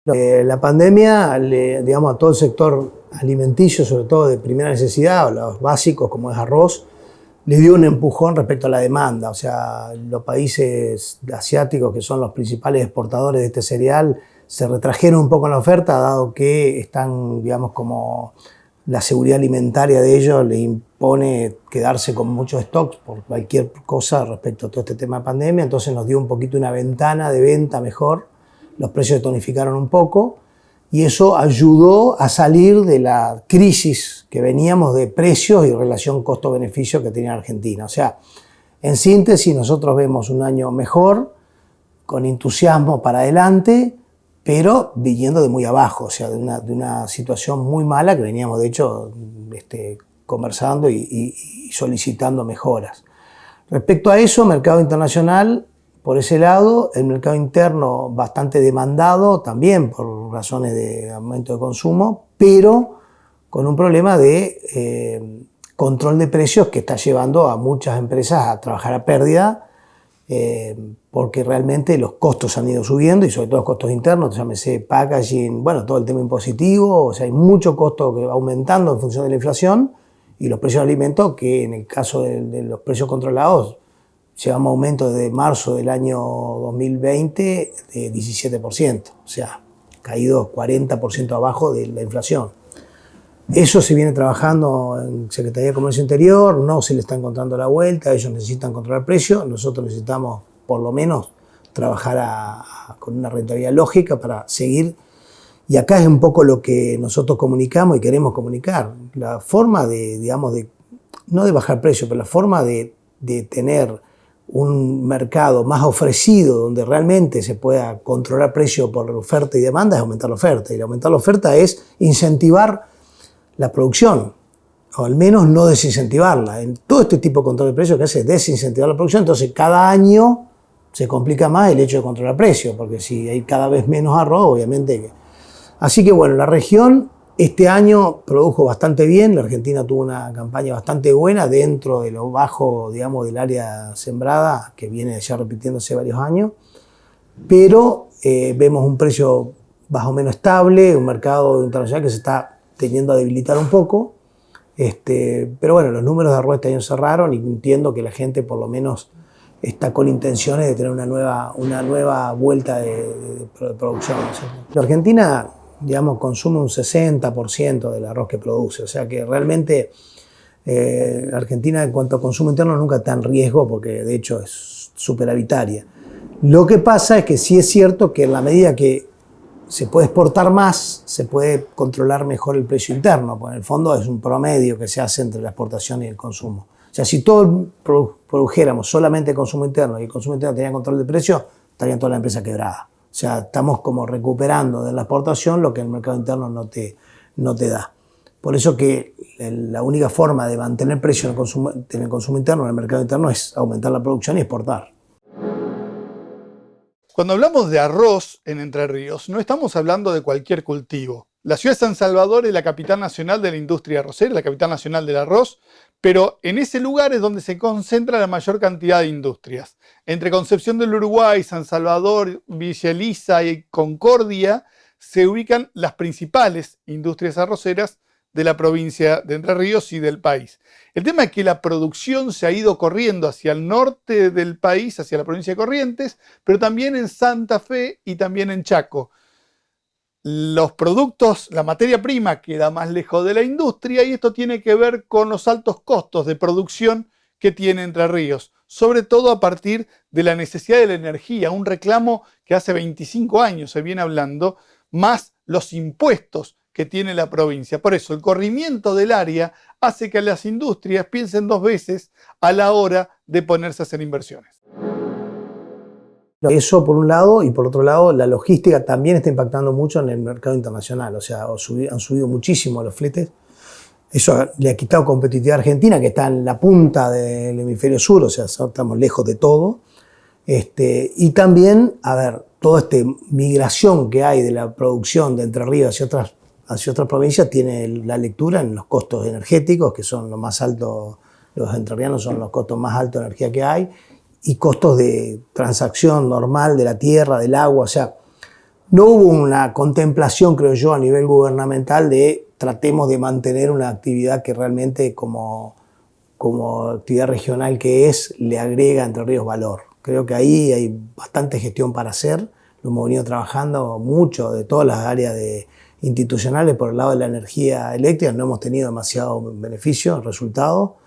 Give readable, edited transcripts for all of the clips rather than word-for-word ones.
La pandemia, digamos, a todo el sector alimenticio, sobre todo de primera necesidad, o los básicos como es arroz, le dio un empujón respecto a la demanda. O sea, los países asiáticos, que son los principales exportadores de este cereal, se retrajeron un poco en la oferta, dado que están, digamos, como la seguridad alimentaria de ellos les impone quedarse con muchos stocks por cualquier cosa respecto a todo este tema de pandemia. Entonces nos dio un poquito una ventana de venta mejor. Los precios se tonificaron un poco y eso ayudó a salir de la crisis que veníamos de precios y relación costo-beneficio que tenía Argentina. O sea, en síntesis, nosotros vemos un año mejor, con entusiasmo para adelante, pero viniendo de muy abajo, o sea, de una situación muy mala que veníamos, de hecho, conversando y solicitando mejoras. Respecto a eso, mercado internacional, por ese lado, el mercado interno bastante demandado, también por razones de aumento de consumo, pero con un problema de control de precios que está llevando a muchas empresas a trabajar a pérdida, porque realmente los costos han ido subiendo, y sobre todo los costos internos, llámese packaging, bueno, todo el tema impositivo, o sea, hay mucho costo que va aumentando en función de la inflación, y los precios de alimentos, que en el caso de los precios controlados, llevamos aumento desde marzo del año 2020 de 17%, o sea, caído 40% abajo de la inflación. Eso se viene trabajando en Secretaría de Comercio Interior, no se le está encontrando la vuelta, ellos necesitan controlar precios, nosotros necesitamos por lo menos trabajar con una rentabilidad lógica para seguir. Y acá es un poco lo que nosotros comunicamos y queremos comunicar. La forma digamos, no de bajar precios, pero la forma de tener un mercado más ofrecido, donde realmente se pueda controlar precio por oferta y demanda, es aumentar la oferta. Y aumentar la oferta es incentivar la producción, o al menos no desincentivarla. En todo este tipo de control de precios que hace es desincentivar la producción, entonces cada año se complica más el hecho de controlar precios, porque si hay cada vez menos arroz, obviamente que... Así que bueno, la región este año produjo bastante bien, la Argentina tuvo una campaña bastante buena dentro de lo bajo, digamos, del área sembrada, que viene ya repitiéndose varios años, pero vemos un precio más o menos estable, un mercado internacional que se está teniendo a debilitar un poco, pero bueno, los números de arroz este año cerraron y entiendo que la gente por lo menos está con intenciones de tener una nueva vuelta de producción. La Argentina, digamos, consume un 60% del arroz que produce, o sea que realmente Argentina en cuanto a consumo interno nunca está en riesgo, porque de hecho es superavitaria. Lo que pasa es que sí es cierto que en la medida que se puede exportar más, se puede controlar mejor el precio interno, porque en el fondo es un promedio que se hace entre la exportación y el consumo. O sea, si todos produjéramos solamente el consumo interno y el consumo interno tenía control de precio, estarían todas las empresas quebradas. O sea, estamos como recuperando de la exportación lo que el mercado interno no te da. Por eso que la única forma de mantener precio en el consumo interno, en el mercado interno, es aumentar la producción y exportar. Cuando hablamos de arroz en Entre Ríos, no estamos hablando de cualquier cultivo. La ciudad de San Salvador es la capital nacional de la industria arrocera, la capital nacional del arroz, pero en ese lugar es donde se concentra la mayor cantidad de industrias. Entre Concepción del Uruguay, San Salvador, Villa Elisa y Concordia se ubican las principales industrias arroceras de la provincia de Entre Ríos y del país. El tema es que la producción se ha ido corriendo hacia el norte del país, hacia la provincia de Corrientes, pero también en Santa Fe y también en Chaco. Los productos, la materia prima queda más lejos de la industria, y esto tiene que ver con los altos costos de producción que tiene Entre Ríos, sobre todo a partir de la necesidad de la energía, un reclamo que hace 25 años se viene hablando, más los impuestos que tiene la provincia. Por eso el corrimiento del área hace que las industrias piensen dos veces a la hora de ponerse a hacer inversiones. Eso por un lado, y por otro lado la logística también está impactando mucho en el mercado internacional, o sea, han subido muchísimo los fletes. Eso le ha quitado competitividad a Argentina, que está en la punta del hemisferio sur, o sea, estamos lejos de todo. Y también, a ver, toda esta migración que hay de la producción de Entre Ríos hacia otras provincias tiene la lectura en los costos energéticos, que son los más altos, los entrerrianos son los costos más altos de energía que hay, y costos de transacción normal de la tierra, del agua, o sea, no hubo una contemplación, creo yo, a nivel gubernamental de tratemos de mantener una actividad que realmente como actividad regional que es, le agrega a Entre Ríos valor. Creo que ahí hay bastante gestión para hacer, lo hemos venido trabajando mucho de todas las áreas institucionales por el lado de la energía eléctrica, no hemos tenido demasiado beneficio, resultado,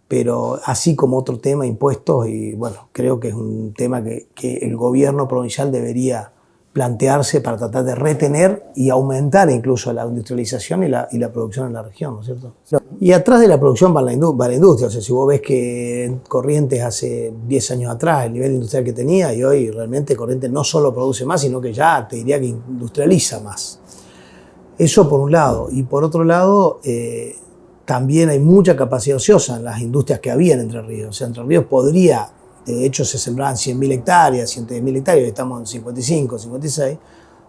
pero así como otro tema, impuestos, y bueno, creo que es un tema que el gobierno provincial debería plantearse para tratar de retener y aumentar incluso la industrialización y la producción en la región, ¿no es cierto? Y atrás de la producción va la industria, o sea, si vos ves que Corrientes hace 10 años atrás el nivel industrial que tenía y hoy realmente Corrientes no solo produce más, sino que ya te diría que industrializa más. Eso por un lado, y por otro lado también hay mucha capacidad ociosa en las industrias que había en Entre Ríos, o sea, Entre Ríos podría. De hecho, se sembraban 100.000 hectáreas, 110.000 hectáreas, estamos en 55, 56.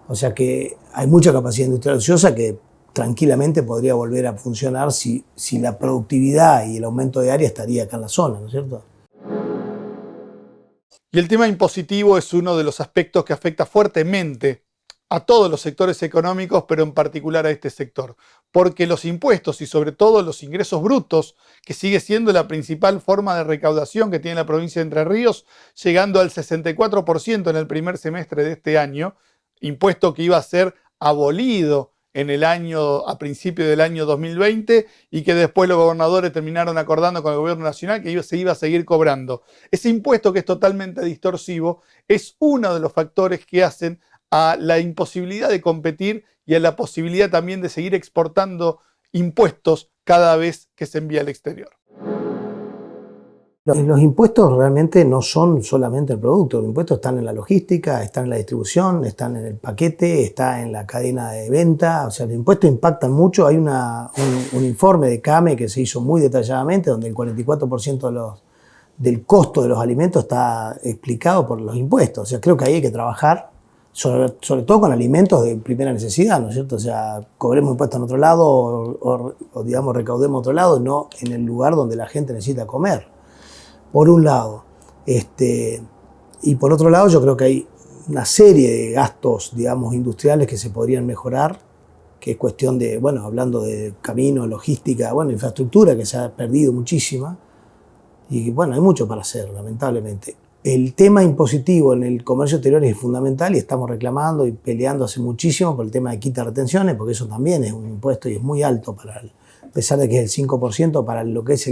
O sea que hay mucha capacidad industrial ociosa que tranquilamente podría volver a funcionar si la productividad y el aumento de área estaría acá en la zona, ¿no es cierto? Y el tema impositivo es uno de los aspectos que afecta fuertemente a todos los sectores económicos, pero en particular a este sector. Porque los impuestos y sobre todo los ingresos brutos, que sigue siendo la principal forma de recaudación que tiene la provincia de Entre Ríos, llegando al 64% en el primer semestre de este año, impuesto que iba a ser abolido a principio del año 2020 y que después los gobernadores terminaron acordando con el gobierno nacional que se iba a seguir cobrando. Ese impuesto, que es totalmente distorsivo, es uno de los factores que hacen a la imposibilidad de competir y a la posibilidad también de seguir exportando impuestos cada vez que se envía al exterior. Los impuestos realmente no son solamente el producto, los impuestos están en la logística, están en la distribución, están en el paquete, está en la cadena de venta, o sea, los impuestos impactan mucho. Hay un informe de CAME que se hizo muy detalladamente, donde el 44% del costo de los alimentos está explicado por los impuestos, o sea, creo que ahí hay que trabajar. Sobre todo con alimentos de primera necesidad, ¿no es cierto? O sea, cobremos impuestos en otro lado o digamos, recaudemos en otro lado, no en el lugar donde la gente necesita comer. Por un lado. Y por otro lado, yo creo que hay una serie de gastos, digamos, industriales que se podrían mejorar, que es cuestión de, bueno, hablando de caminos, logística, bueno, infraestructura, que se ha perdido muchísima. Y bueno, hay mucho para hacer, lamentablemente. El tema impositivo en el comercio exterior es fundamental y estamos reclamando y peleando hace muchísimo por el tema de quita de retenciones, porque eso también es un impuesto y es muy alto, a pesar de que es el 5% para lo que es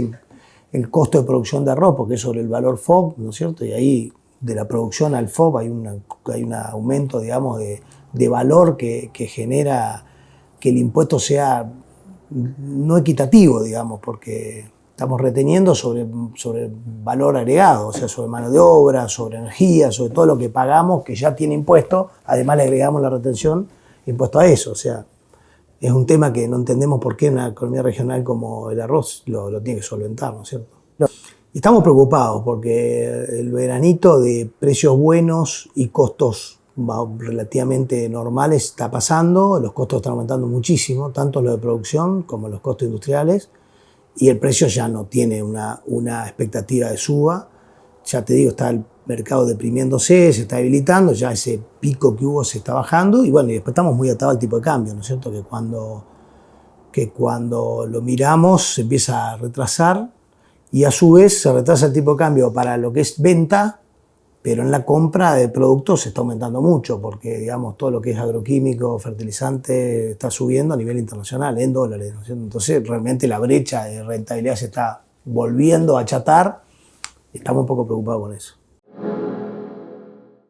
el costo de producción de arroz, porque es sobre el valor FOB, ¿no es cierto? Y ahí de la producción al FOB hay un aumento, digamos, de valor que genera que el impuesto sea no equitativo, digamos, porque estamos reteniendo sobre valor agregado, o sea, sobre mano de obra, sobre energía, sobre todo lo que pagamos, que ya tiene impuesto, además le agregamos la retención, impuesto a eso. O sea, es un tema que no entendemos por qué una economía regional como el arroz lo tiene que solventar, ¿no es cierto? Y estamos preocupados porque el veranito de precios buenos y costos relativamente normales está pasando, los costos están aumentando muchísimo, tanto los de producción como los costos industriales, y el precio ya no tiene una expectativa de suba. Ya te digo, está el mercado deprimiéndose, se está debilitando, ya ese pico que hubo se está bajando, y bueno, y después estamos muy atados al tipo de cambio, ¿no es cierto? Que cuando lo miramos se empieza a retrasar, y a su vez se retrasa el tipo de cambio para lo que es venta, pero en la compra de productos se está aumentando mucho, porque digamos todo lo que es agroquímico, fertilizante, está subiendo a nivel internacional, en dólares, ¿no es cierto? Entonces realmente la brecha de rentabilidad se está volviendo a achatar, estamos un poco preocupados con eso.